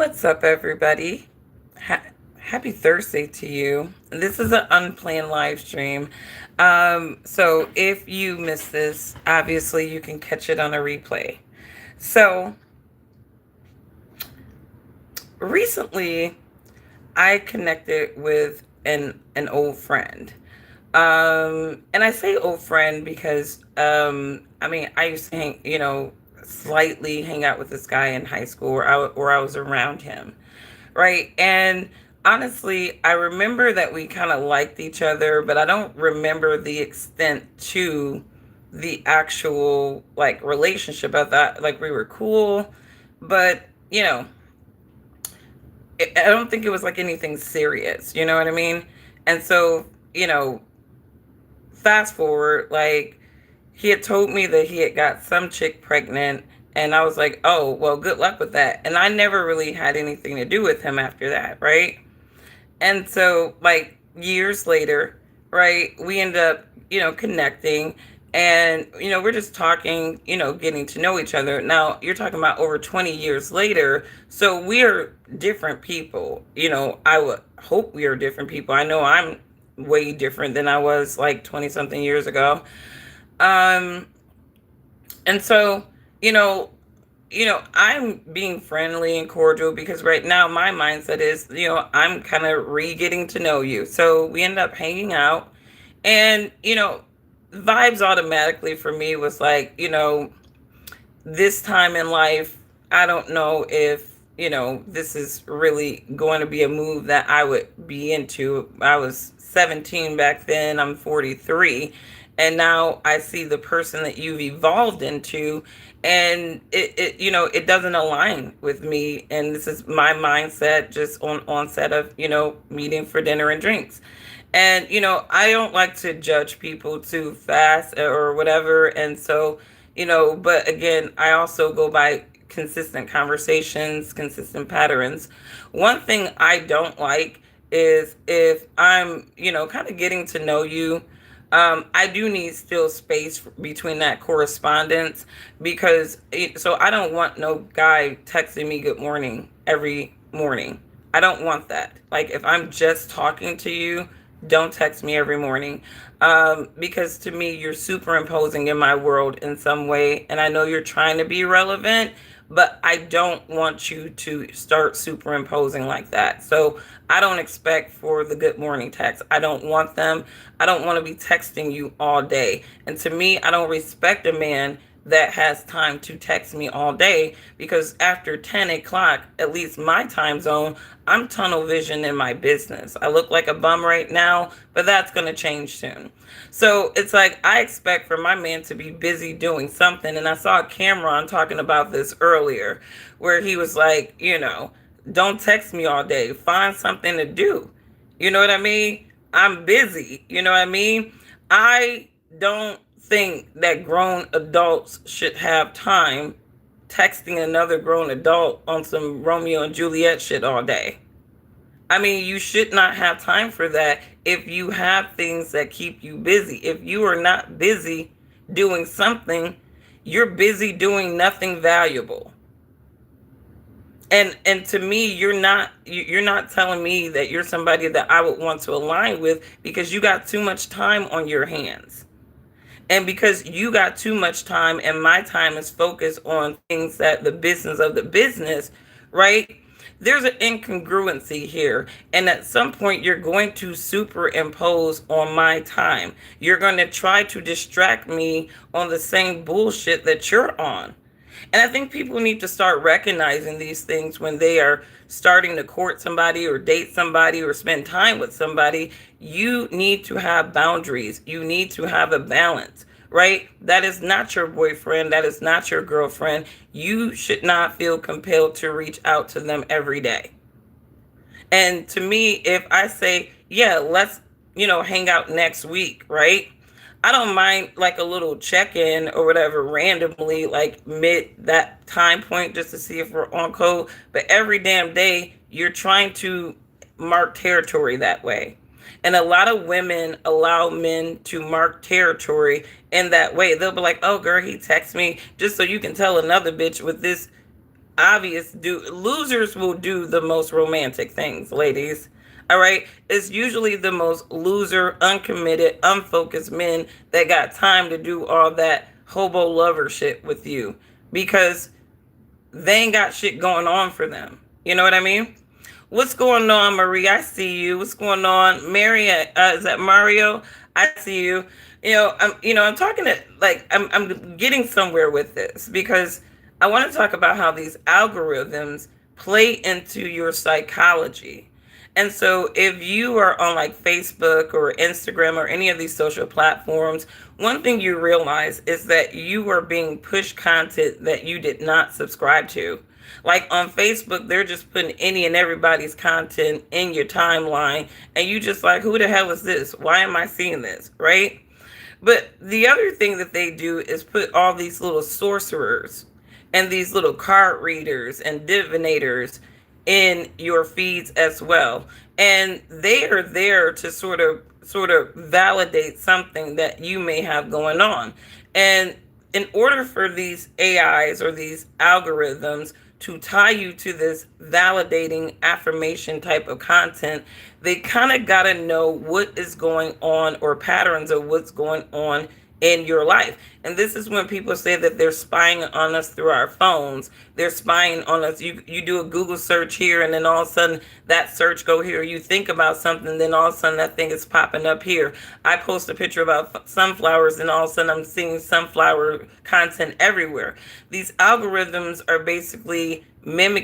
What's up, everybody? Ha- Happy Thursday to you. This is an unplanned live stream. So if you missed this, obviously you can catch it on a replay. So recently, I connected with an old friend. And I say old friend because I mean I used to slightly hang out with this guy in high school, or I was around him, right? And honestly, I remember that we kind of liked each other, but I don't remember the extent to the actual like relationship. I thought like we were cool, but I don't think it was like anything serious. You know what I mean? And so, you know, fast forward, like he had told me that he had got some chick pregnant, and I was like, oh, well, good luck with that. And I never really had anything to do with him after that, right? And so, like, years later, right, we end up, connecting, and, we're just talking, getting to know each other. Now, you're talking about over 20 years later, so we're different people. I would hope we are different people. I know I'm way different than I was like 20 something years ago. Um, and so, you know, I'm being friendly and cordial because right now my mindset is, I'm kind of re-getting to know you. So we end up hanging out, and, vibes automatically for me was like, this time in life, I don't know if, this is really going to be a move that I would be into. I was 17 back then, I'm 43. And now I see the person that you've evolved into, and it doesn't align with me. And this is my mindset just on onset of, meeting for dinner and drinks. And, I don't like to judge people too fast or whatever. And so, but again, I also go by consistent conversations, consistent patterns. One thing I don't like is if I'm, kind of getting to know you. I do need still space between that correspondence because so I don't want no guy texting me good morning every morning. I don't want that. Like if I'm just talking to you, don't text me every morning, because to me you're superimposing in my world in some way, and I know you're trying to be relevant, but I don't want you to start superimposing like that. So I don't expect for the good morning text. I don't want them. I don't want to be texting you all day. And to me, I don't respect a man that has time to text me all day, because after 10 o'clock, at least my time zone, I'm tunnel vision in my business. I look like a bum right now, but that's going to change soon. So it's like I expect for my man to be busy doing something. And I saw Cameron talking about this earlier, where he was like, don't text me all day. Find something to do. You know what I mean? I'm busy. You know what I mean? I don't think that grown adults should have time texting another grown adult on some Romeo and Juliet shit all day. I mean, you should not have time for that if you have things that keep you busy. If you are not busy doing something, you're busy doing nothing valuable. And to me, you're not telling me that you're somebody that I would want to align with, because you got too much time on your hands. And because you got too much time and my time is focused on things that the business of the business, right? There's an incongruency here. And at some point, you're going to superimpose on my time. You're going to try to distract me on the same bullshit that you're on. And I think people need to start recognizing these things when they are starting to court somebody or date somebody or spend time with somebody. You need to have boundaries. You need to have a balance, right? That is not your boyfriend. That is not your girlfriend. You should not feel compelled to reach out to them every day. And to me, if I say, yeah, let's, hang out next week, right? I don't mind like a little check in or whatever randomly, like mid that time point, just to see if we're on code. But every damn day, you're trying to mark territory that way. And a lot of women allow men to mark territory in that way. They'll be like, oh, girl, he texts me just so you can tell another bitch with this. obvious losers will do the most romantic things, ladies. All right. It's usually the most loser, uncommitted, unfocused men that got time to do all that hobo lover shit with you because they ain't got shit going on for them. You know what I mean? What's going on, Marie? I see you. What's going on, Mary? Is that Mario? I see you. I'm talking to like I'm getting somewhere with this because I want to talk about how these algorithms play into your psychology. And so if you are on like Facebook or Instagram or any of these social platforms, one thing you realize is that you are being pushed content that you did not subscribe to. Like on Facebook, they're just putting any and everybody's content in your timeline, and you just like, who the hell is this? Why am I seeing this? Right? But the other thing that they do is put all these little sorcerers and these little card readers and divinators in your feeds as well. And they are there to sort of validate something that you may have going on. And in order for these AIs or these algorithms to tie you to this validating affirmation type of content, they kind of got to know what is going on or patterns of what's going on in your life. And this is when people say that they're spying on us through our phones. They're spying on us. You do a Google search here, and then all of a sudden that search go here. You think about something, then all of a sudden that thing is popping up here. I post a picture about sunflowers, and all of a sudden I'm seeing sunflower content everywhere. These algorithms are basically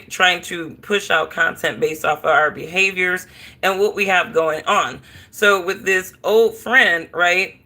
trying to push out content based off of our behaviors and what we have going on. So with this old friend, right?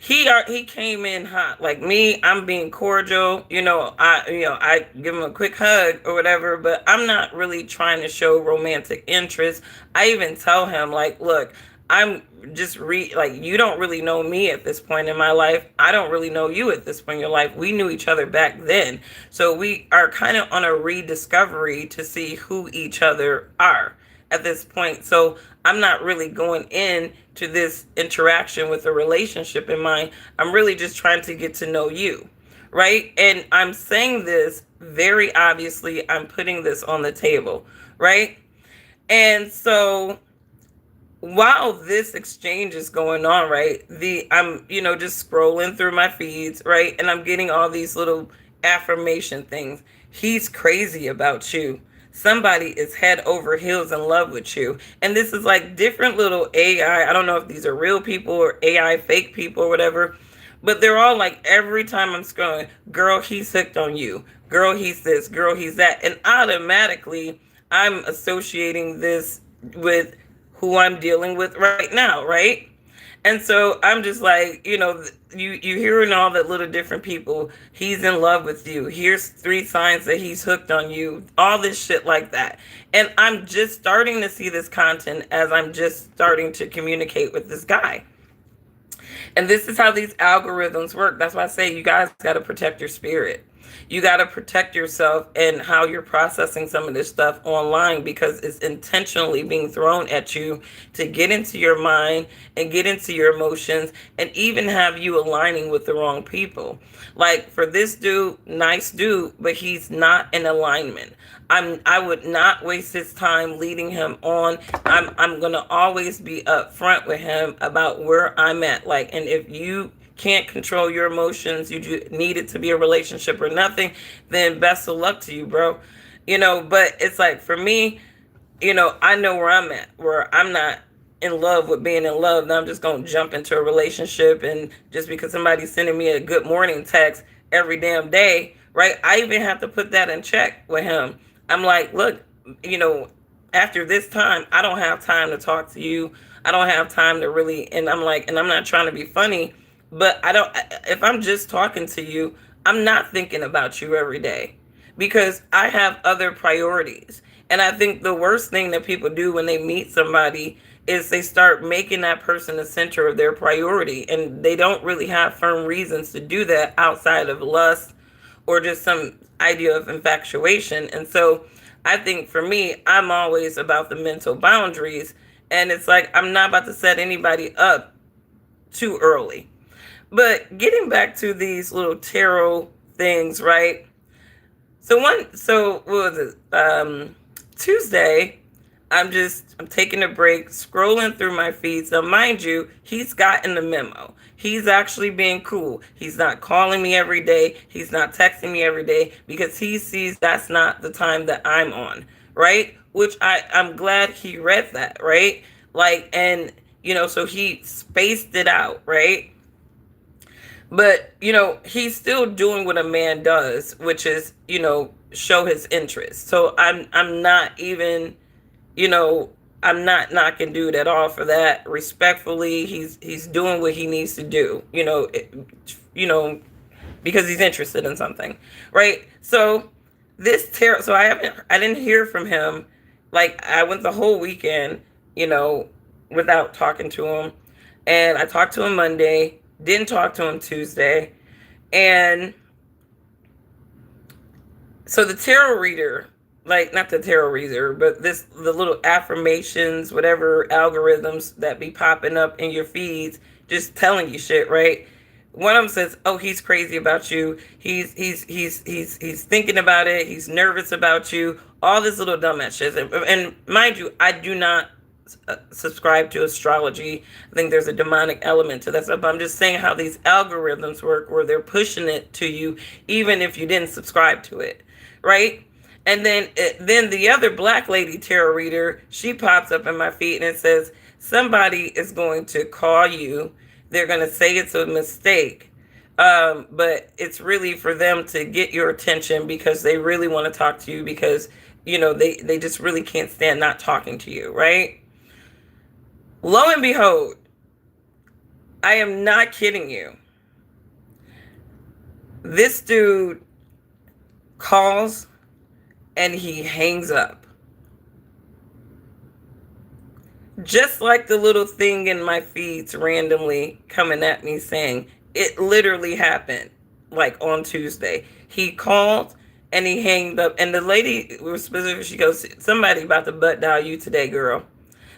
He came in hot like me. I'm being cordial, I give him a quick hug or whatever, but I'm not really trying to show romantic interest. I even tell him like, look, I'm just like, you don't really know me at this point in my life. I don't really know you at this point in your life. We knew each other back then, so we are kind of on a rediscovery to see who each other are at this point. So I'm not really going in to this interaction with a relationship in mind. I'm really just trying to get to know you, right? And I'm saying this very obviously. I'm putting this on the table, right? And so while this exchange is going on, right, I'm just scrolling through my feeds, right, and I'm getting all these little affirmation things. He's crazy about you. Somebody is head over heels in love with you. And this is like different little AI. I don't know if these are real people or AI fake people or whatever, but they're all like, every time I'm scrolling, girl, he's hooked on you. Girl, he's this. Girl, he's that. And automatically I'm associating this with who I'm dealing with right now, right? And so I'm just like, you hearing all that little different people, he's in love with you. Here's 3 signs that he's hooked on you, all this shit like that. And I'm just starting to see this content as I'm just starting to communicate with this guy. And this is how these algorithms work. That's why I say you guys got to protect your spirit. You got to protect yourself and how you're processing some of this stuff online, because it's intentionally being thrown at you to get into your mind and get into your emotions and even have you aligning with the wrong people. Like for this dude, nice dude, but he's not in alignment. I would not waste his time leading him on. I'm going to always be upfront with him about where I'm at. Like, and if you can't control your emotions, you need it to be a relationship or nothing, then best of luck to you, bro. But it's like for me, I know where I'm at, where I'm not in love with being in love. Now I'm just going to jump into a relationship, and just because somebody's sending me a good morning text every damn day, right? I even have to put that in check with him. I'm like, look, after this time, I don't have time to talk to you. I don't have time to really, and I'm like, and I'm not trying to be funny, but if I'm just talking to you, I'm not thinking about you every day because I have other priorities. And I think the worst thing that people do when they meet somebody is they start making that person the center of their priority. And they don't really have firm reasons to do that outside of lust or just some idea of infatuation. And so I think for me, I'm always about the mental boundaries. And it's like, I'm not about to set anybody up too early. But getting back to these little tarot things, right? So what was it? Tuesday, I'm taking a break, scrolling through my feed. So mind you, he's gotten the memo. He's actually being cool. He's not calling me every day. He's not texting me every day because he sees that's not the time that I'm on, right? Which I'm glad he read that, right? Like, and so he spaced it out, right? But he's still doing what a man does, which is show his interest. So I'm not even you know I'm not knocking dude at all for that. Respectfully, he's doing what he needs to do. You know because he's interested in something, right? So so I didn't hear from him. Like, I went the whole weekend, you know, without talking to him, and I talked to him Monday, didn't talk to him Tuesday, and so the tarot reader, like, not the tarot reader, but the little affirmations, whatever algorithms that be popping up in your feeds, just telling you shit, right? One of them says, "Oh, he's crazy about you. He's thinking about it. He's nervous about you. All this little dumbass shit." And mind you, I do not subscribe to astrology. I think there's a demonic element to that stuff. But I'm just saying how these algorithms work, where they're pushing it to you, even if you didn't subscribe to it, right? And then the other black lady tarot reader, she pops up in my feed and it says, "Somebody is going to call you. They're going to say it's a mistake, but it's really for them to get your attention because they really want to talk to you because they just really can't stand not talking to you," right? Lo and behold, I am not kidding you. This dude calls and he hangs up. Just like the little thing in my feeds randomly coming at me saying, it literally happened, like, on Tuesday. He called and he hanged up. And the lady was specific. She goes, "Somebody about to butt dial you today, girl.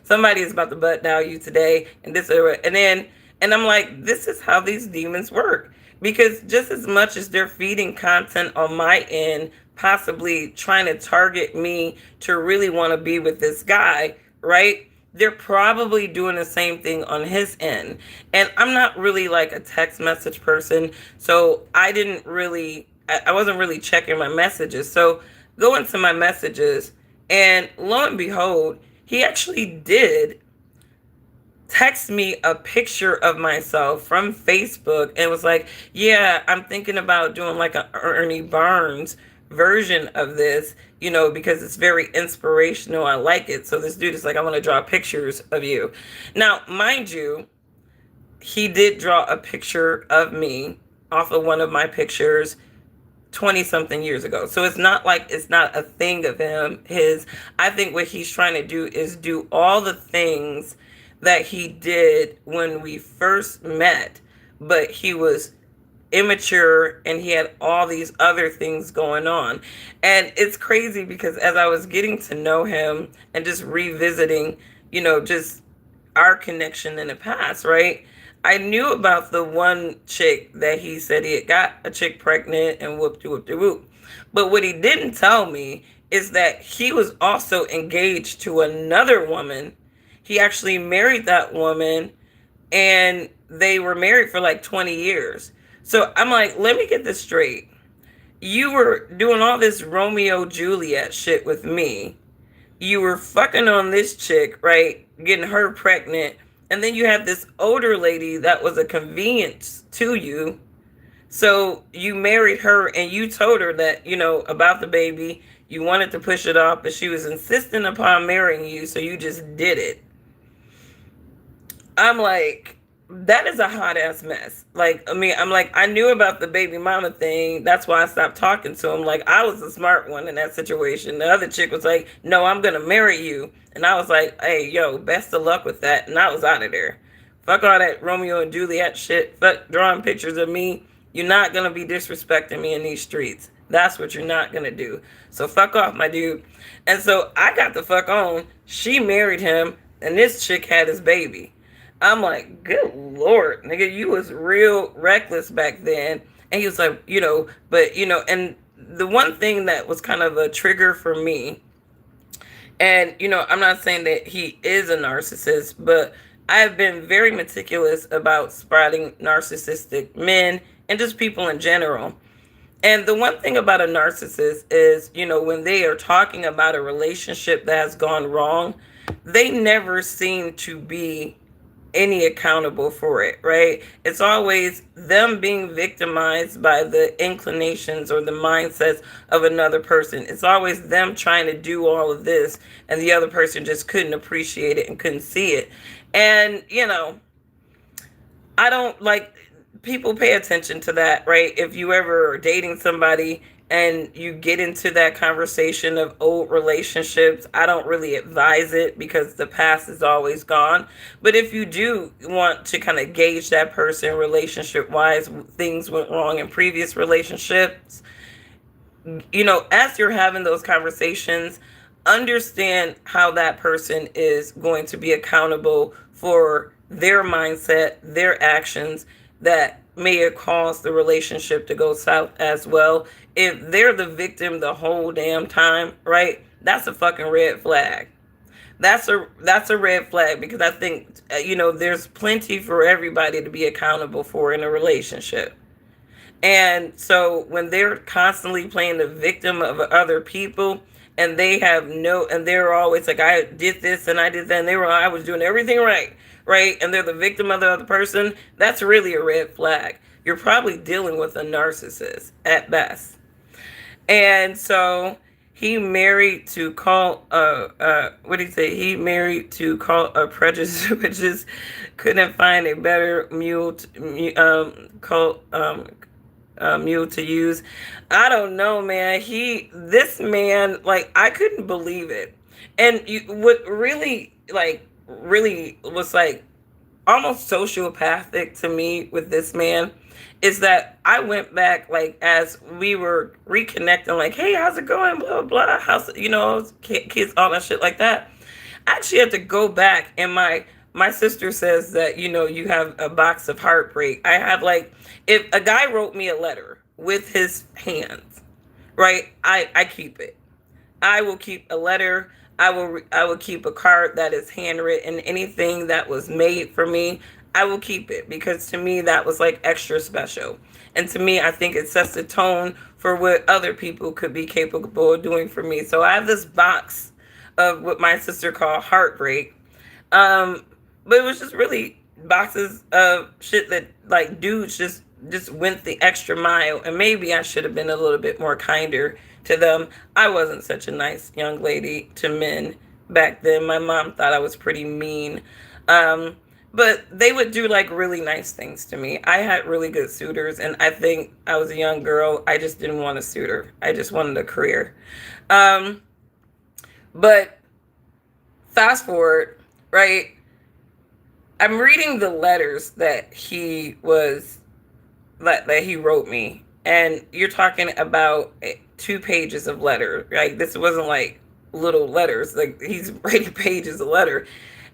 Somebody is about to butt dial you today." And and I'm like, this is how these demons work. Because just as much as they're feeding content on my end, possibly trying to target me to really want to be with this guy, right? They're probably doing the same thing on his end. And I'm not really like a text message person, so I wasn't really checking my messages. So go into my messages, and lo and behold, he actually did text me a picture of myself from Facebook and was like, "Yeah, I'm thinking about doing like an Ernie Barnes version of this, because it's very inspirational. I like it." So this dude is like, "I want to draw pictures of you." Now, mind you, he did draw a picture of me off of one of my pictures 20 something years ago. So it's not like it's not a thing of him. I think what he's trying to do is do all the things that he did when we first met, but he was immature and he had all these other things going on. And it's crazy because as I was getting to know him and just revisiting, just our connection in the past, right? I knew about the one chick that he said he had got a chick pregnant and whoop-de-whoop-de-whoop. But what he didn't tell me is that he was also engaged to another woman. He actually married that woman, and they were married for like 20 years. So I'm like, let me get this straight. You were doing all this Romeo Juliet shit with me. You were fucking on this chick, right? Getting her pregnant. And then you had this older lady that was a convenience to you. So you married her and you told her that, about the baby. You wanted to push it off, but she was insistent upon marrying you. So you just did it. I'm like, that is a hot ass mess. Like, I'm like, I knew about the baby mama thing. That's why I stopped talking to him. Like, I was the smart one in that situation. The other chick was like, "No, I'm going to marry you." And I was like, "Hey, yo, best of luck with that." And I was out of there. Fuck all that Romeo and Juliet shit. Fuck drawing pictures of me. You're not going to be disrespecting me in these streets. That's what you're not going to do. So fuck off, my dude. And so I got the fuck on. She married him, and this chick had his baby. I'm like, good Lord, nigga, you was real reckless back then. And he was like, and the one thing that was kind of a trigger for me, and I'm not saying that he is a narcissist, but I have been very meticulous about spotting narcissistic men and just people in general. And the one thing about a narcissist is, when they are talking about a relationship that has gone wrong, they never seem to be any accountable for it, right? It's always them being victimized by the inclinations or the mindsets of another person. It's always them trying to do all of this, and the other person just couldn't appreciate it and couldn't see it. And, I don't like, people pay attention to that, right? If you ever are dating somebody and you get into that conversation of old relationships, I don't really advise it because the past is always gone. But if you do want to kind of gauge that person relationship wise, things went wrong in previous relationships, as you're having those conversations, understand how that person is going to be accountable for their mindset, their actions that may have caused the relationship to go south as well. If they're the victim the whole damn time, right? That's a fucking red flag. That's a red flag, because I think there's plenty for everybody to be accountable for in a relationship. And so when they're constantly playing the victim of other people, and and they're always like, I did this and I did that, and I was doing everything right, right? And they're the victim of the other person, that's really a red flag. You're probably dealing with a narcissist at best. And so he married to call what did he say? He married to call a prejudice, which is couldn't find a better mule to use. I don't know, man. This man, like, I couldn't believe it. And what really was like almost sociopathic to me with this man is that I went back, like, as we were reconnecting, like, hey, how's it going? Blah, blah, how's, kids, all that shit like that. I actually had to go back, and my sister says that, you have a box of heartbreak. I have, like, if a guy wrote me a letter with his hands, right, I keep it. I will keep a letter. I will keep a card that is handwritten. Anything that was made for me, I will keep it, because to me that was like extra special. And to me, I think it sets the tone for what other people could be capable of doing for me. So I have this box of what my sister called heartbreak. But it was just really boxes of shit that, like, dudes just went the extra mile, and maybe I should have been a little bit more kinder to them. I wasn't such a nice young lady to men back then. My mom thought I was pretty mean. But they would do, like, really nice things to me. I had really good suitors, and I think I was a young girl. I just didn't want a suitor. I just wanted a career. But fast forward, right? I'm reading the letters that he wrote me, and you're talking about 2 pages of letter, right? This wasn't like little letters, like he's writing pages of letter.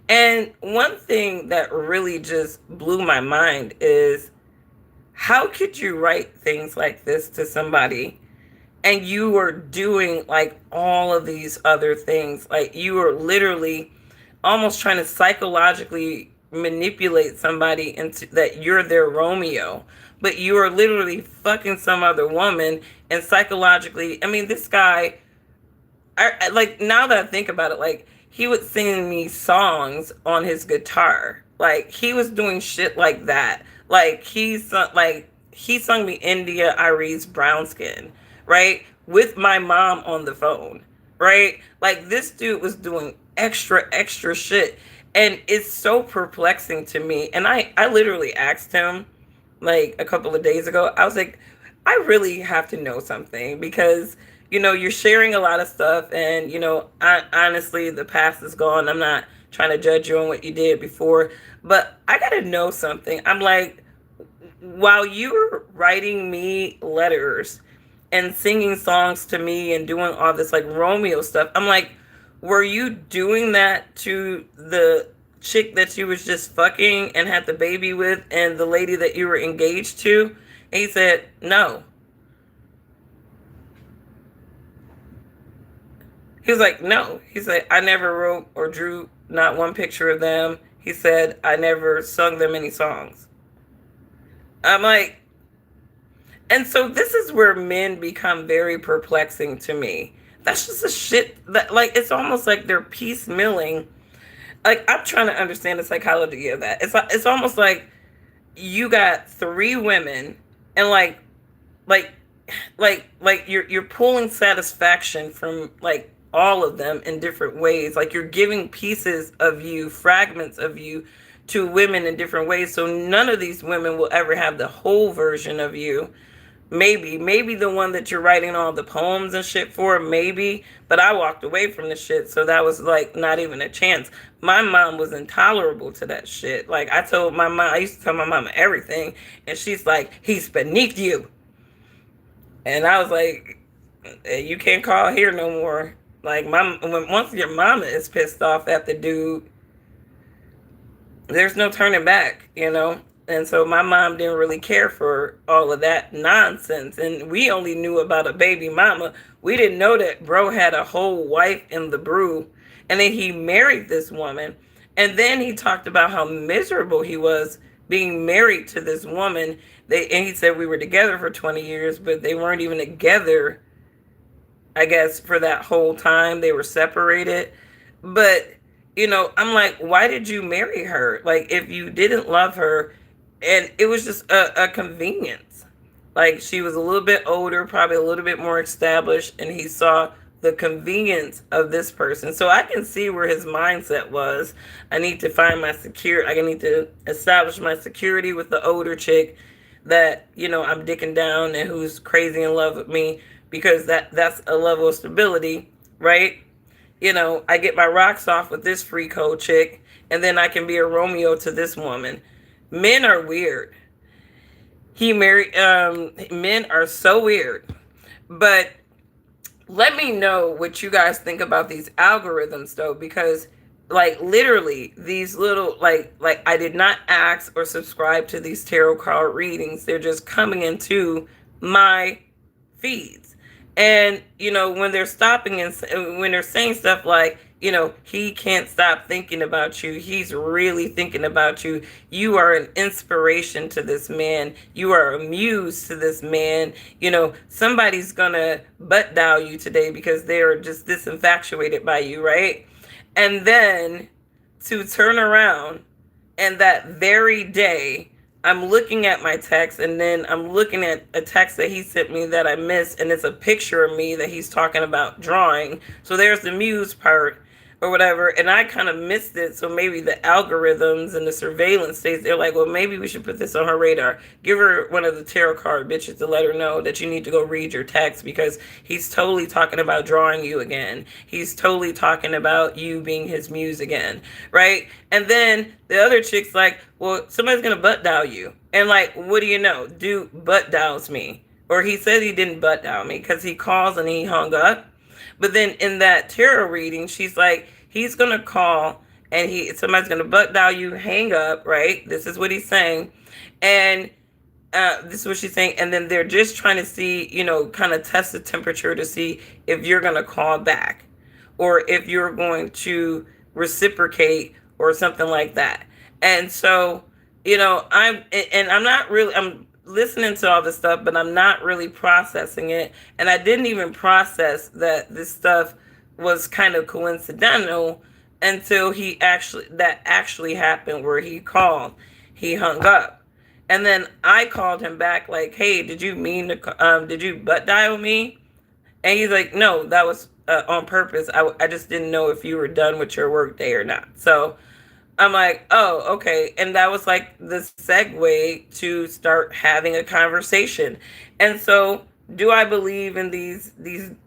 And one thing that really just blew my mind is, how could you write things like this to somebody, and you are doing, like, all of these other things? Like, you are literally almost trying to psychologically manipulate somebody into that you're their Romeo, but you are literally fucking some other woman. And psychologically, I mean, this guy, I like, now that I think about it, like, he would sing me songs on his guitar. Like, he was doing shit like that. Like, he sung me India Irie's Brown Skin, right, with my mom on the phone, right? Like, this dude was doing extra shit. And it's so perplexing to me. And I literally asked him, like, a couple of days ago, I was like, I really have to know something, because, you're sharing a lot of stuff, and, honestly, the past is gone. I'm not trying to judge you on what you did before, but I got to know something. I'm like, while you were writing me letters and singing songs to me and doing all this, like, Romeo stuff, I'm like, were you doing that to the chick that you was just fucking and had the baby with, and the lady that you were engaged to? And he said, no. He was like, no. He said, I never wrote or drew not one picture of them. He said, I never sung them any songs. I'm like, and so this is where men become very perplexing to me. That's just a shit that, like, it's almost like they're piecemealing. Like, I'm trying to understand the psychology of that. It's almost like you got three women, and like like you're pulling satisfaction from like all of them in different ways. Like, you're giving pieces of you, fragments of you, to women in different ways, so none of these women will ever have the whole version of you. Maybe the one that you're writing all the poems and shit for, maybe, but I walked away from the shit, so that was like not even a chance. My mom was intolerable to that shit. Like, I used to tell my mom everything, and she's like, he's beneath you. And I was like, you can't call here no more. Like, once your mama is pissed off at the dude, there's no turning back, you know? And so my mom didn't really care for all of that nonsense. And we only knew about a baby mama. We didn't know that bro had a whole wife in the brew. And then he married this woman. And then he talked about how miserable he was being married to this woman. And he said we were together for 20 years, but they weren't even together, I guess, for that whole time. They were separated. But, you know, I'm like, why did you marry her? Like, if you didn't love her, and it was just a convenience. Like, she was a little bit older, probably a little bit more established, and he saw the convenience of this person. So I can see where his mindset was. I need to find my I need to establish my security with the older chick that, you know, I'm dicking down and who's crazy in love with me, because that's a level of stability, right? You know, I get my rocks off with this free code chick, and then I can be a Romeo to this woman. Men are weird. Men are so weird. But let me know what you guys think about these algorithms, though, because like literally these little like I did not ask or subscribe to these tarot card readings. They're just coming into my feeds. And, you know, when they're stopping and when they're saying stuff like, you know, he can't stop thinking about you. He's really thinking about you. You are an inspiration to this man. You are a muse to this man. You know, somebody's gonna butt dial you today because they're just this infatuated by you, right? And then to turn around and that very day, I'm looking at my text, and then I'm looking at a text that he sent me that I missed, and it's a picture of me that he's talking about drawing. So there's the muse part or whatever, and I kind of missed it. So maybe the algorithms and the surveillance states, they're like, well, maybe we should put this on her radar. Give her one of the tarot card bitches to let her know that you need to go read your text, because he's totally talking about drawing you again. He's totally talking about you being his muse again, right? And then the other chick's like, well, somebody's gonna butt dial you. And like, what do you know? Dude butt dials me. Or he said he didn't butt dial me because he calls and he hung up. But then in that tarot reading, she's like, he's gonna call and somebody's gonna butt dial you, hang up, right? This is what he's saying. And this is what she's saying. And then they're just trying to see, you know, kind of test the temperature to see if you're gonna call back or if you're going to reciprocate or something like that. And so, you know, I'm listening to all this stuff, but I'm not really processing it. And I didn't even process that this stuff was kind of coincidental until that actually happened, where he called, he hung up. And then I called him back like, hey, did you butt dial me? And he's like, no, that was on purpose. I just didn't know if you were done with your work day or not. So I'm like, oh, okay. And that was like the segue to start having a conversation. And so do I believe in these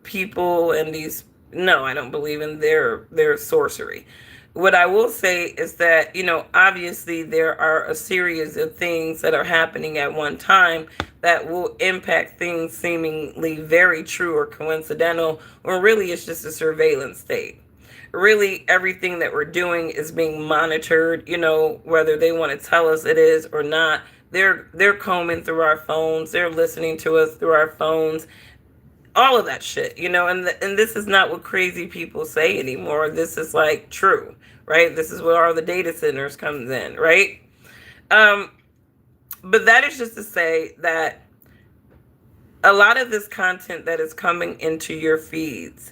people and these? No, I don't believe in their sorcery. What I will say is that, you know, obviously there are a series of things that are happening at one time that will impact things seemingly very true or coincidental, or really it's just a surveillance state. Really, everything that we're doing is being monitored, you know, whether they want to tell us it is or not. They're combing through our phones. They're listening to us through our phones. all of that shit, and this is not what crazy people say anymore. This is like true, right? This is where all the data centers comes in, right? Um, but that is just to say that a lot of this content that is coming into your feeds,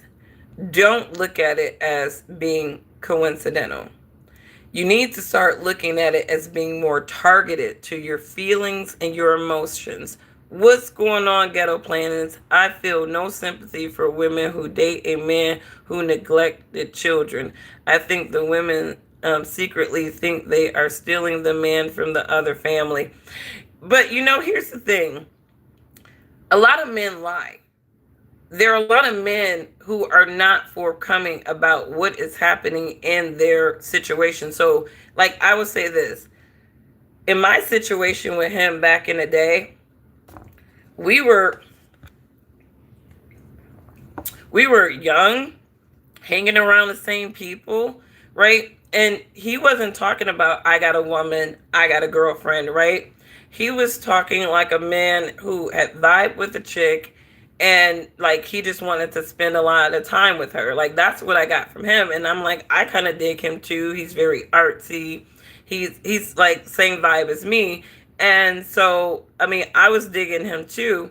don't look at it as being coincidental. You need to start looking at it as being more targeted to your feelings and your emotions. What's going on, ghetto planets? I feel no sympathy for women who date a man who neglected children. I think the women secretly think they are stealing the man from the other family. But here's the thing, a lot of men lie. There are a lot of men who are not forthcoming about what is happening in their situation. So, like, I would say this, in my situation with him back in the day, we were young, hanging around the same people, right? And he wasn't talking about, I got a woman, I got a girlfriend, right? He was talking like a man who had vibed with a chick, and like he just wanted to spend a lot of time with her. Like, that's what I got from him. And I'm like, I kind of dig him too. He's very artsy. He's like same vibe as me. And so, I mean, I was digging him too.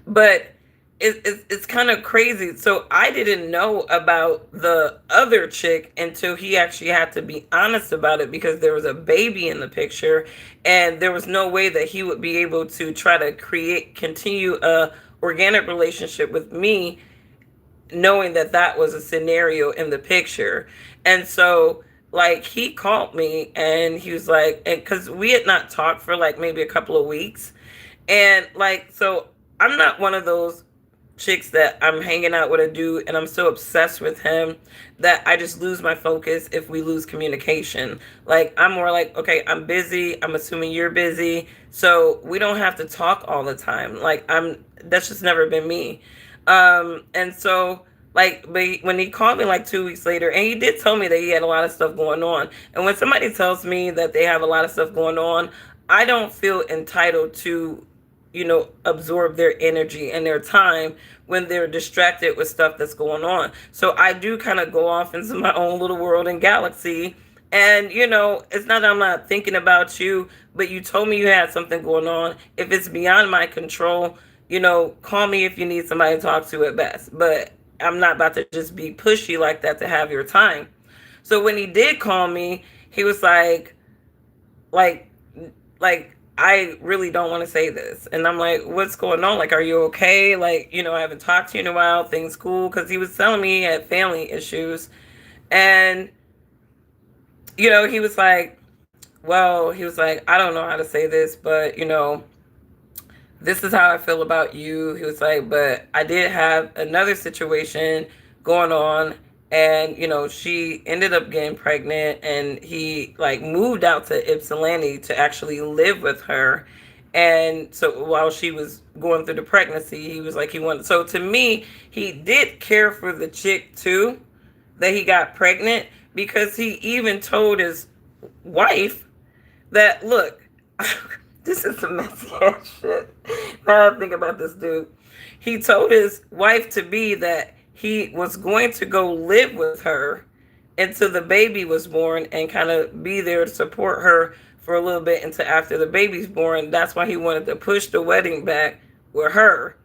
But it's kind of crazy. So I didn't know about the other chick until he actually had to be honest about it, because there was a baby in the picture, and there was no way that he would be able to try to continue a organic relationship with me, knowing that that was a scenario in the picture. And so, like, he called me and he was like, and because we had not talked for like maybe a couple of weeks, and like, so I'm not one of those chicks that I'm hanging out with a dude and I'm so obsessed with him that I just lose my focus if we lose communication. Like, I'm more like, okay, I'm busy, I'm assuming you're busy, so we don't have to talk all the time. Like, that's just never been me. And so, like, but when he called me like 2 weeks later, and he did tell me that he had a lot of stuff going on, and when somebody tells me that they have a lot of stuff going on, I don't feel entitled to absorb their energy and their time when they're distracted with stuff that's going on. So I do kind of go off into my own little world and galaxy. And, it's not that I'm not thinking about you, but you told me you had something going on. If it's beyond my control, call me if you need somebody to talk to at best. But I'm not about to just be pushy like that to have your time. So when he did call me, he was like, I really don't want to say this. And I'm like, what's going on? Like, are you okay? Like, I haven't talked to you in a while. Things cool? Because he was telling me he had family issues. And, he was like, well, he was like, I don't know how to say this, but, this is how I feel about you. He was like, but I did have another situation going on, and she ended up getting pregnant, and he like moved out to Ypsilanti to actually live with her. And so while she was going through the pregnancy, he was like, he wanted, so to me, he did care for the chick too that he got pregnant, because he even told his wife that, look, this is some messy ass shit. Now I think about this dude. He told his wife to be that he was going to go live with her until the baby was born, and kind of be there to support her for a little bit until after the baby's born. That's why he wanted to push the wedding back with her.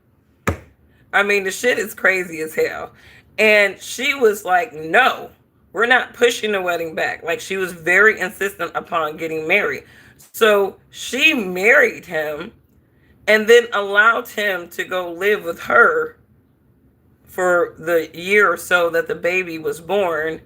I mean, the shit is crazy as hell. And she was like, no, we're not pushing the wedding back. Like, she was very insistent upon getting married. So she married him and then allowed him to go live with her for the year or so that the baby was born.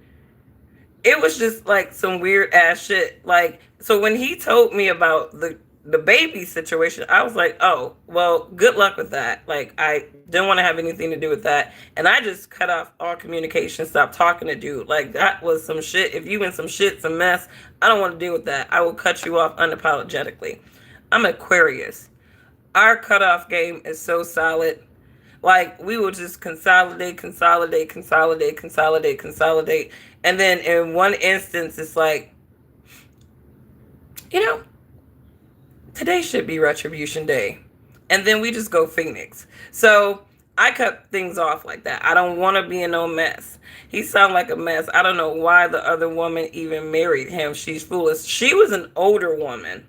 It was just like some weird ass shit. Like, so when he told me about the baby situation, I was like, oh, well, good luck with that. Like, I didn't want to have anything to do with that. And I just cut off all communication, stopped talking to dude. Like, that was some shit. If you in some shit, some mess, I don't want to deal with that. I will cut you off unapologetically. I'm Aquarius. Our cutoff game is so solid. Like, we will just consolidate. And then in one instance, it's like, today should be retribution day. And then we just go Phoenix. So I cut things off like that. I don't want to be in no mess. He sounded like a mess. I don't know why the other woman even married him. She's foolish. She was an older woman.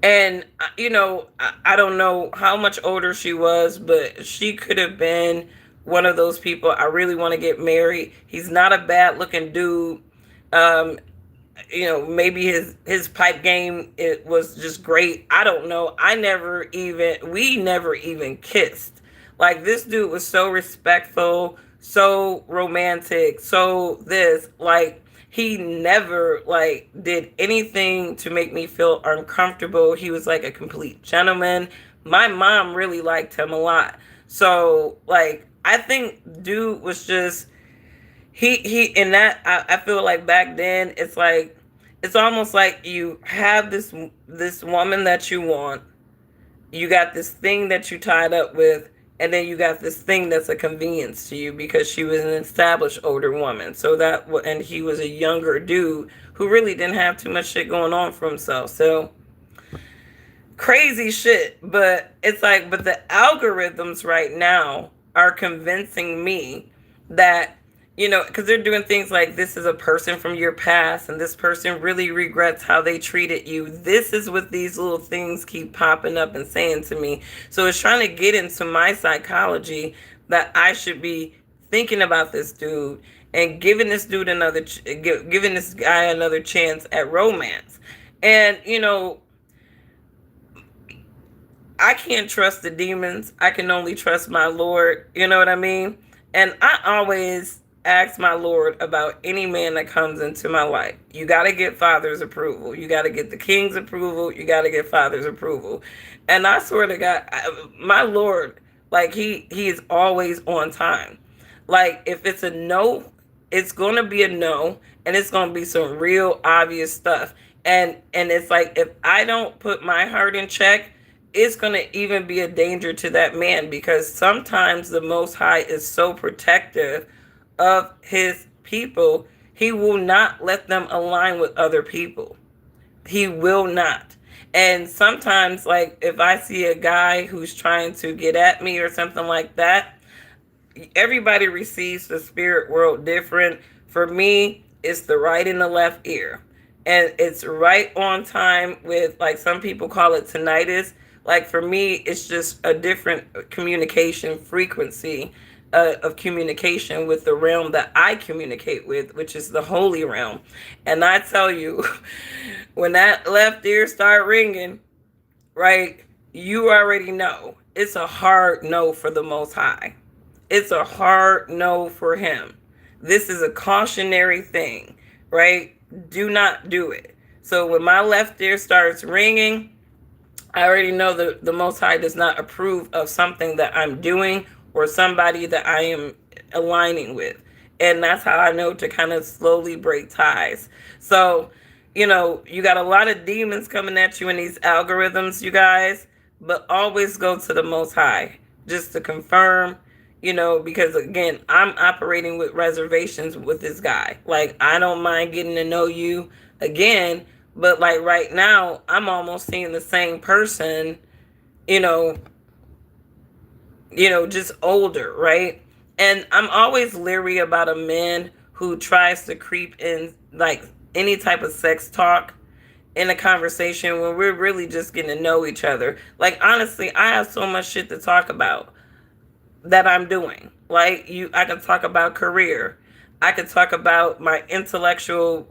And, I don't know how much older she was, but she could have been one of those people. I really want to get married. He's not a bad looking dude. Um, maybe his pipe game, it was just great. I don't know. We never even kissed. Like, this dude was so respectful, so romantic, so this, like, he never like did anything to make me feel uncomfortable. He was like a complete gentleman. My mom really liked him a lot. So, like, I think dude was just, he in that, I feel like back then it's like, it's almost like you have this woman that you want, you got this thing that you tied up with, and then you got this thing that's a convenience to you because she was an established older woman. So and he was a younger dude who really didn't have too much shit going on for himself. So crazy shit. But it's like, but the algorithms right now are convincing me that, because they're doing things like, this is a person from your past and this person really regrets how they treated you. This is what these little things keep popping up and saying to me. So it's trying to get into my psychology that I should be thinking about this dude and giving this dude giving this guy another chance at romance. And, I can't trust the demons. I can only trust my Lord. You know what I mean? And I always ask my Lord about any man that comes into my life. You got to get Father's approval. You got to get the King's approval. You got to get Father's approval. And I swear to God, my Lord, like, he is always on time. Like, if it's a no, it's going to be a no, and it's going to be some real obvious stuff. And it's like, if I don't put my heart in check, it's going to even be a danger to that man, because sometimes the Most High is so protective of his people. He will not let them align with other people. He will not. And sometimes, like, if I see a guy who's trying to get at me or something like that, everybody receives the spirit world different. For me, it's the right and the left ear. And it's right on time with, like, some people call it tinnitus. Like, for me, it's just a different communication frequency of communication with the realm that I communicate with, which is the holy realm. And I tell you, when that left ear start ringing, right, you already know it's a hard no for the Most High. It's a hard no for him. This is a cautionary thing, right? Do not do it. So when my left ear starts ringing, I already know that the Most High does not approve of something that I'm doing or somebody that I am aligning with. And that's how I know to kind of slowly break ties. So, you got a lot of demons coming at you in these algorithms, you guys, but always go to the Most High just to confirm, because, again, I'm operating with reservations with this guy. Like, I don't mind getting to know you again, but, like, right now, I'm almost seeing the same person, just older, right? And I'm always leery about a man who tries to creep in, like, any type of sex talk in a conversation when we're really just getting to know each other. Like, honestly, I have so much shit to talk about that I'm doing. Like, I can talk about career. I could talk about my intellectual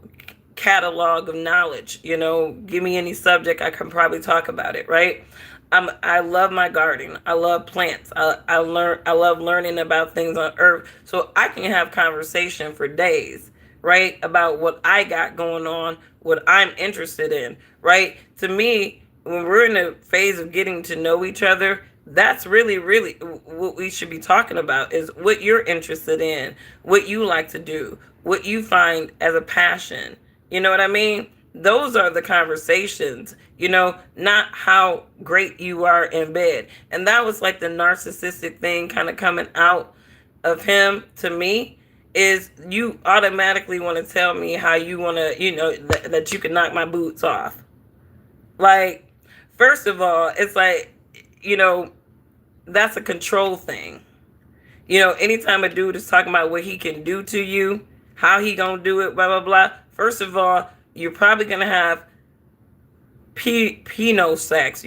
catalog of knowledge. Give me any subject, I can probably talk about it, right? I love my gardening. I love plants. I love learning about things on earth. So I can have conversation for days, right? About what I got going on, what I'm interested in, right? To me, when we're in a phase of getting to know each other, that's really, really what we should be talking about, is what you're interested in, what you like to do, what you find as a passion. You know what I mean? Those are the conversations, not how great you are in bed. And that was like the narcissistic thing kind of coming out of him to me, is you automatically want to tell me how you want to, that you can knock my boots off. Like, first of all, it's like, that's a control thing. Anytime a dude is talking about what he can do to you, how he gonna do it, blah blah blah. First of all, you're probably gonna have pino sex,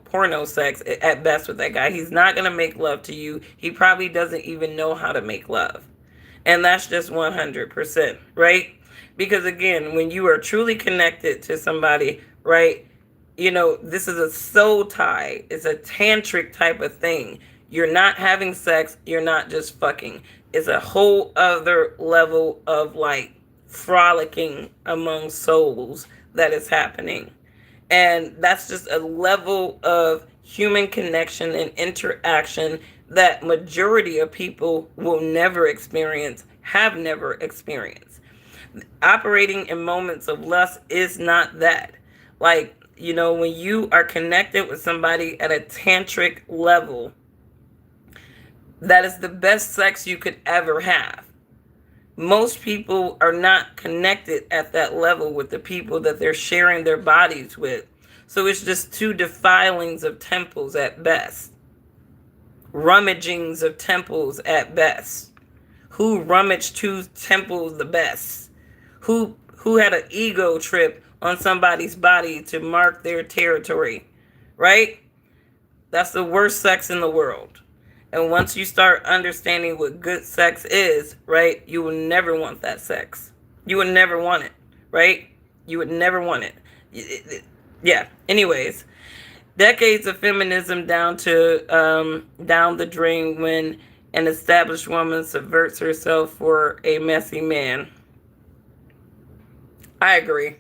porno sex at best with that guy. He's not gonna make love to you. He probably doesn't even know how to make love, and that's just 100%, right? Because again, when you are truly connected to somebody, right? This is a soul tie. It's a tantric type of thing. You're not having sex. You're not just fucking. It's a whole other level of like frolicking among souls that is happening. And that's just a level of human connection and interaction that majority of people will never experience, have never experienced. Operating in moments of lust is not that. Like, when you are connected with somebody at a tantric level, that is the best sex you could ever have. Most people are not connected at that level with the people that they're sharing their bodies with. So it's just two defilings of temples at best. Rummagings of temples at best. Who rummaged two temples the best? Who had an ego trip on somebody's body to mark their territory, right? That's the worst sex in the world. And once you start understanding what good sex is, right, you will never want that sex. You would never want it, right? You would never want it. Yeah. Anyways, decades of feminism down the drain when an established woman subverts herself for a messy man. I agree.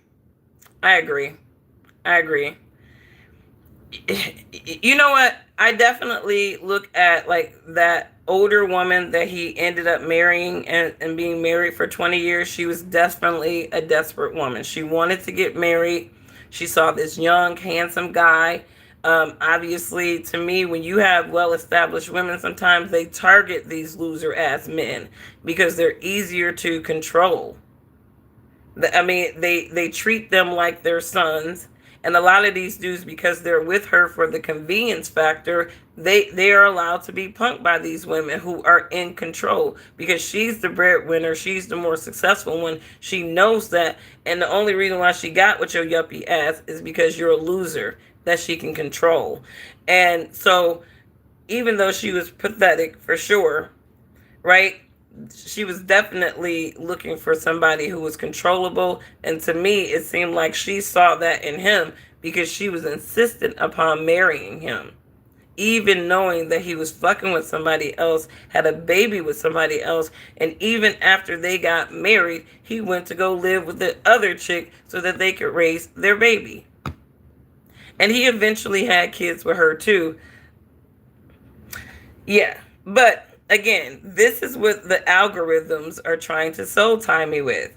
You know what? I definitely look at like that older woman that he ended up marrying and being married for 20 years. She was definitely a desperate woman. She wanted to get married. She saw this young, handsome guy. Obviously, to me, when you have well-established women, sometimes they target these loser-ass men because they're easier to control. I mean, they treat them like their sons. And a lot of these dudes, because they're with her for the convenience factor, they are allowed to be punked by these women who are in control because she's the breadwinner. She's the more successful one. She knows that. And the only reason why she got with your yuppie ass is because you're a loser that she can control. And so even though she was pathetic for sure, right? She was definitely looking for somebody who was controllable. And to me, it seemed like she saw that in him because she was insistent upon marrying him. Even knowing that he was fucking with somebody else, had a baby with somebody else. And even after they got married, he went to go live with the other chick so that they could raise their baby. And he eventually had kids with her too. Yeah, but again, this is what the algorithms are trying to soul tie me with.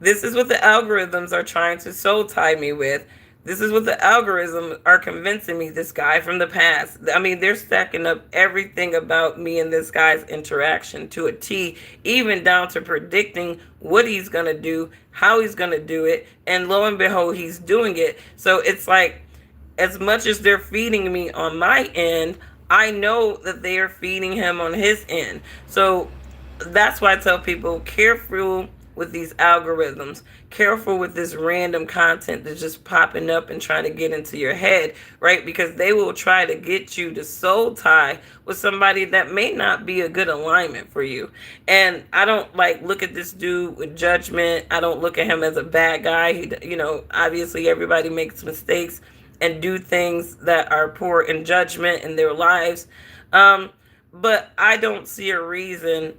This is what the algorithms are trying to soul tie me with. This is what the algorithms are convincing me this guy from the past. I mean, they're stacking up everything about me and this guy's interaction to a T, even down to predicting what he's going to do, how he's going to do it. And lo and behold, he's doing it. So it's like, as much as they're feeding me on my end, I know that they are feeding him on his end. So that's why I tell people, careful with these algorithms. Careful with this random content that's just popping up and trying to get into your head, right? Because they will try to get you to soul tie with somebody that may not be a good alignment for you. And I don't like look at this dude with judgment. I don't look at him as a bad guy. Obviously everybody makes mistakes and do things that are poor in judgment in their lives. But I don't see a reason,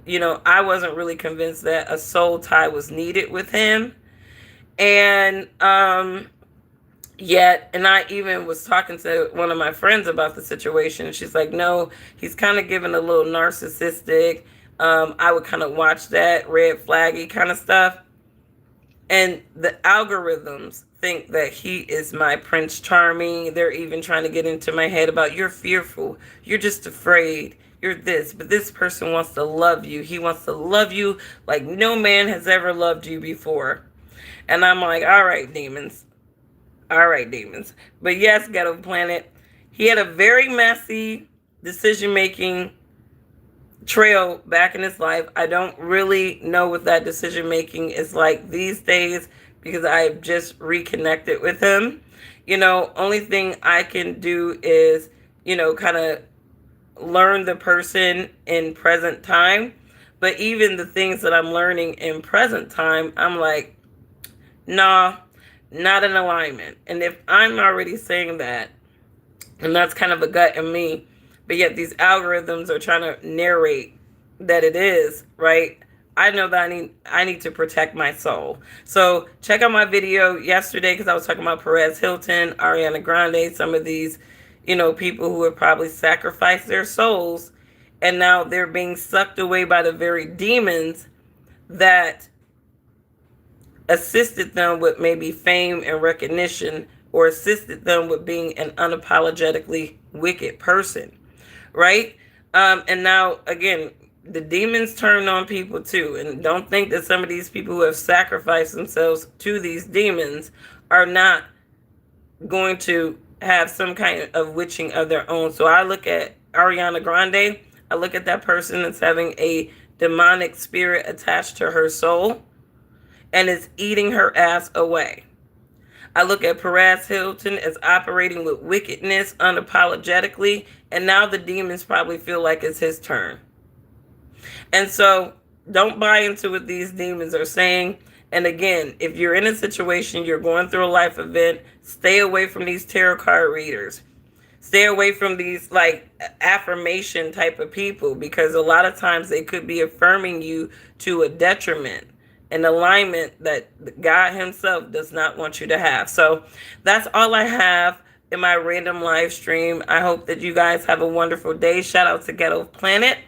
I wasn't really convinced that a soul tie was needed with him. And yet, and I even was talking to one of my friends about the situation. She's like, no, he's kind of giving a little narcissistic. I would kind of watch that red flaggy kind of stuff. And the algorithms think that he is my Prince Charming. They're even trying to get into my head about you're fearful. You're just afraid. You're this. But this person wants to love you. He wants to love you like no man has ever loved you before. And I'm like, all right, demons. All right, demons. But yes, Ghetto Planet. He had a very messy decision making trail back in his life. I don't really know what that decision making is like these days because I've just reconnected with him. Only thing I can do is, kind of learn the person in present time. But even the things that I'm learning in present time, I'm like, nah, not in alignment. And if I'm already saying that, and that's kind of a gut in me, but yet these algorithms are trying to narrate that it is, right? I know that I need to protect my soul. So check out my video yesterday because I was talking about Perez Hilton, Ariana Grande, some of these, people who have probably sacrificed their souls and now they're being sucked away by the very demons that assisted them with maybe fame and recognition or assisted them with being an unapologetically wicked person, right? And now, again, the demons turn on people too. And don't think that some of these people who have sacrificed themselves to these demons are not going to have some kind of witching of their own. So I look at Ariana Grande, I look at that person that's having a demonic spirit attached to her soul and is eating her ass away. I look at Perez Hilton as operating with wickedness unapologetically, and now the demons probably feel like it's his turn. And so don't buy into what these demons are saying. And again, if you're in a situation, you're going through a life event, stay away from these tarot card readers. Stay away from these like affirmation type of people, because a lot of times they could be affirming you to a detriment, an alignment that God himself does not want you to have. So that's all I have in my random live stream. I hope that you guys have a wonderful day. Shout out to Ghetto Planet.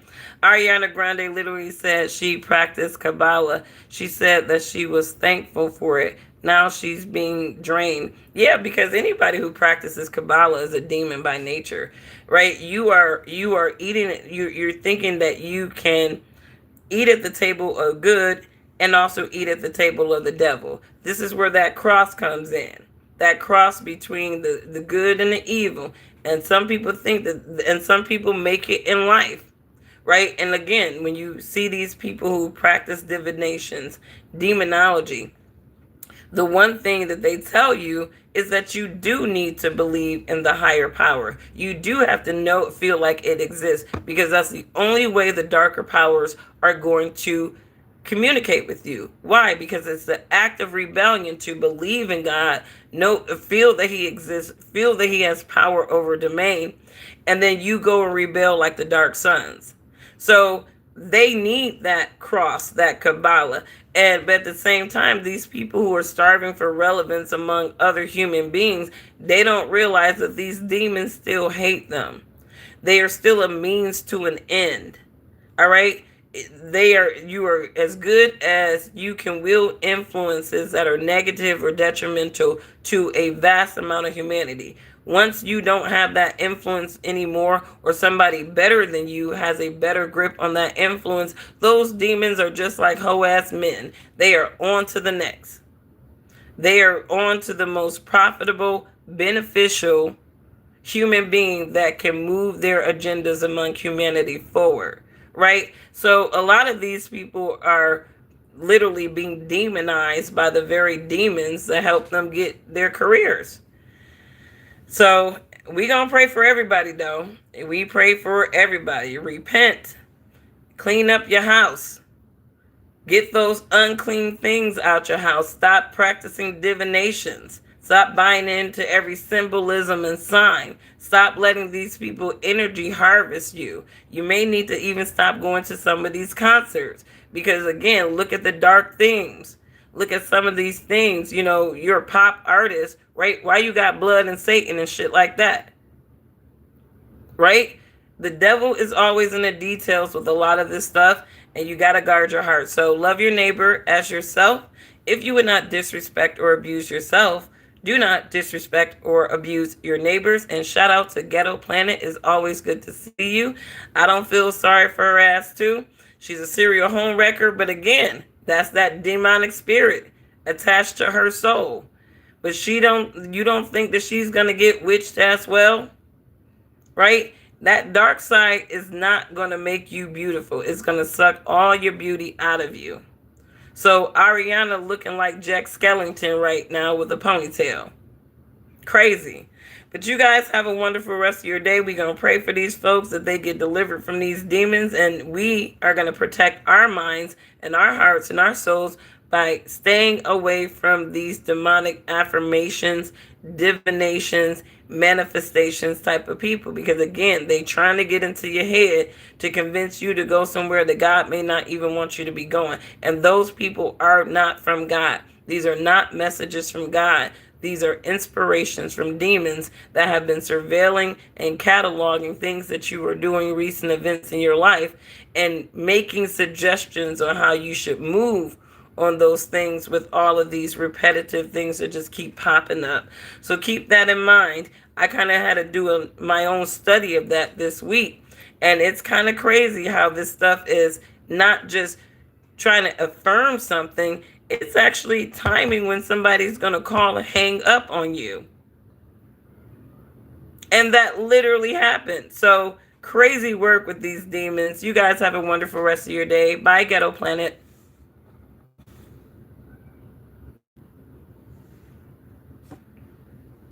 Ariana Grande literally said she practiced Kabbalah. She said that she was thankful for it. Now she's being drained. Yeah, because anybody who practices Kabbalah is a demon by nature, right? You are eating it. You're thinking that you can eat at the table of good and also eat at the table of the devil. This is where that cross comes in. That cross between the good and the evil. And some people think that, and some people make it in life. Right? And again, when you see these people who practice divinations, demonology, the one thing that they tell you is that you do need to believe in the higher power. You do have to feel like it exists, because that's the only way the darker powers are going to communicate with you. Why? Because it's the act of rebellion to believe in God, feel that he exists, feel that he has power over domain, and then you go and rebel like the dark sons. So they need that cross, that Kabbalah. But at the same time, these people who are starving for relevance among other human beings, they don't realize that these demons still hate them. They are still a means to an end. All right? You are as good as you can wield influences that are negative or detrimental to a vast amount of humanity. Once you don't have that influence anymore, or somebody better than you has a better grip on that influence, those demons are just like hoe-ass men. They are on to the next. They are on to the most profitable, beneficial human being that can move their agendas among humanity forward, right? So a lot of these people are literally being demonized by the very demons that help them get their careers. So we gonna pray for everybody, though. We pray for everybody. Repent. Clean up your house. Get those unclean things out your house. Stop practicing divinations. Stop buying into every symbolism and sign. Stop letting these people energy harvest you. You may need to even stop going to some of these concerts, because again, look at the dark themes. Look at some of these things. You're a pop artist, right? Why you got blood and Satan and shit like that? Right? The devil is always in the details with a lot of this stuff, and you got to guard your heart. So love your neighbor as yourself. If you would not disrespect or abuse yourself, do not disrespect or abuse your neighbors. And shout out to Ghetto Planet. It's always good to see you. I don't feel sorry for her ass too. She's a serial home wrecker, but again, that's that demonic spirit attached to her soul. But you don't think that she's going to get witched as well? Right? That dark side is not going to make you beautiful. It's going to suck all your beauty out of you. So Ariana looking like Jack Skellington right now with a ponytail. Crazy. But you guys have a wonderful rest of your day. We're going to pray for these folks that they get delivered from these demons. And we are going to protect our minds and our hearts and our souls by staying away from these demonic affirmations, divinations, manifestations type of people. Because again, they trying to get into your head to convince you to go somewhere that God may not even want you to be going. And those people are not from God. These are not messages from God. These are inspirations from demons that have been surveilling and cataloging things that you are doing, recent events in your life, and making suggestions on how you should move on those things with all of these repetitive things that just keep popping up. So keep that in mind. I kind of had to do my own study of that this week. And it's kind of crazy how this stuff is not just trying to affirm something. It's actually timing when somebody's going to call and hang up on you. And that literally happened. So crazy work with these demons. You guys have a wonderful rest of your day. Bye, Ghetto Planet.